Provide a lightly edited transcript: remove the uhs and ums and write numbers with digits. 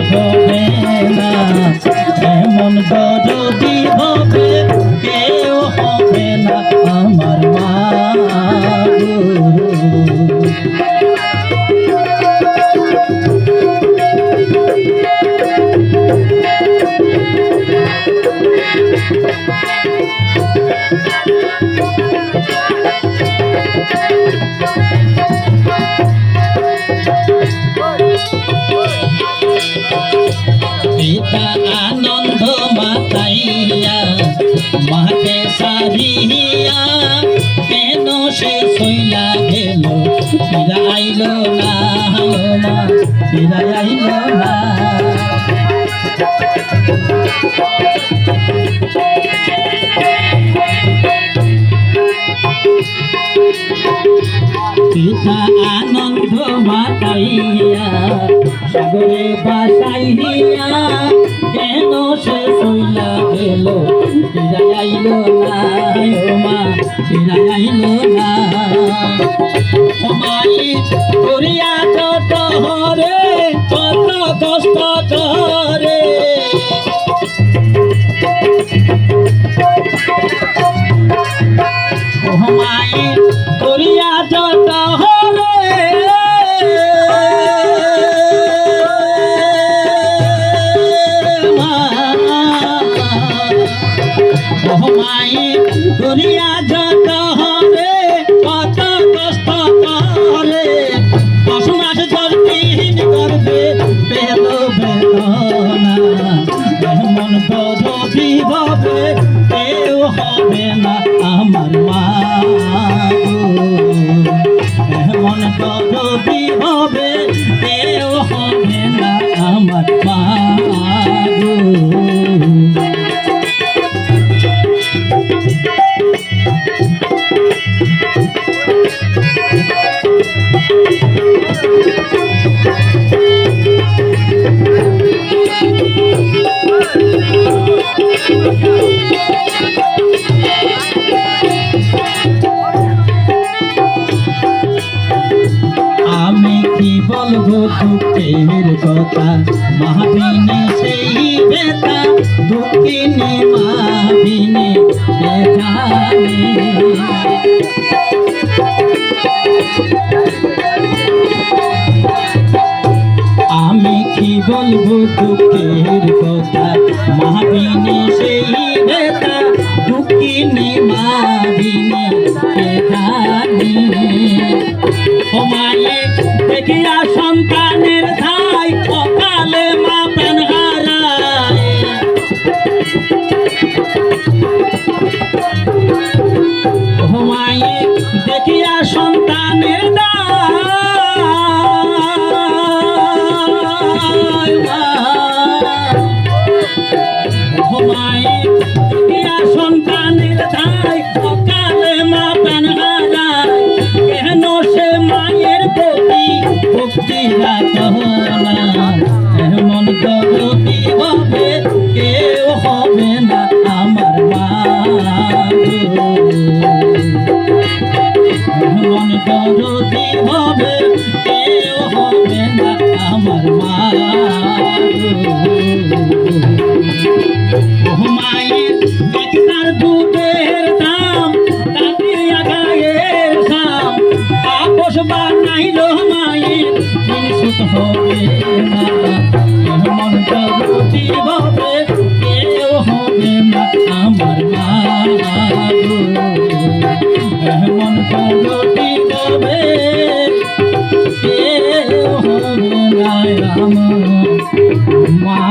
হবে না এমন যদি হবে কেউ হবে না আমার মা পিতা আনন্দ মাতাইয়া মাকে সারিয়া কেন সে সইলা গেল ফিরা আইল না মা ফিরা আইল না পিতা আনন্দ মাতাইয়া সাগরে বাসাইয়া কেন সে সইলা গেল ফিরা আইল না মা ফিরা আইল না মাই করিয়া যত হরে কত কষ্ট করে মাই করিয়া যত হরে মাই করিয়া যত হরে কত কষ্ট করে 10 মাস 10 দিন করবে পেল বেদনা এমন যদি হবে কেউ হবে না আমার মা এমন যদি হবে কেউ হবে না আমার মা আমি কি বলবো দুঃখের কথা মাহবিনে সেই বেতা দুঃখিনী মাহবিনে জানে আমি কি বলবো দুঃখের কথা মাহবিনে সেই বেতা দুঃখিনী মাহবিনে জানে ও মায়ে দেখিয়া সন্তানের ধাই অকালে মা প্রাণ হারায় ও মায়ে দেখিয়া সন্তানের দায় ও মায়ে দেখিয়া সন্তানের ধাই অকালে মা প্রাণ হারায় কেন সে মায়ের প্রতি ভক্তি রাখো না এমন যদি হবে কেউ হবে না আমার মা এমন যদি হবে কেউ হবে না আমার মা মায়ের একটার দুধের দাম কাটিয়া গায়ের দাম আপোষ বানাইল মায়ের জিনিস হবে না এমন যদি হবে কেউ হবে না আমার মা এমন যদি হবে কেউ হবে না আমার মা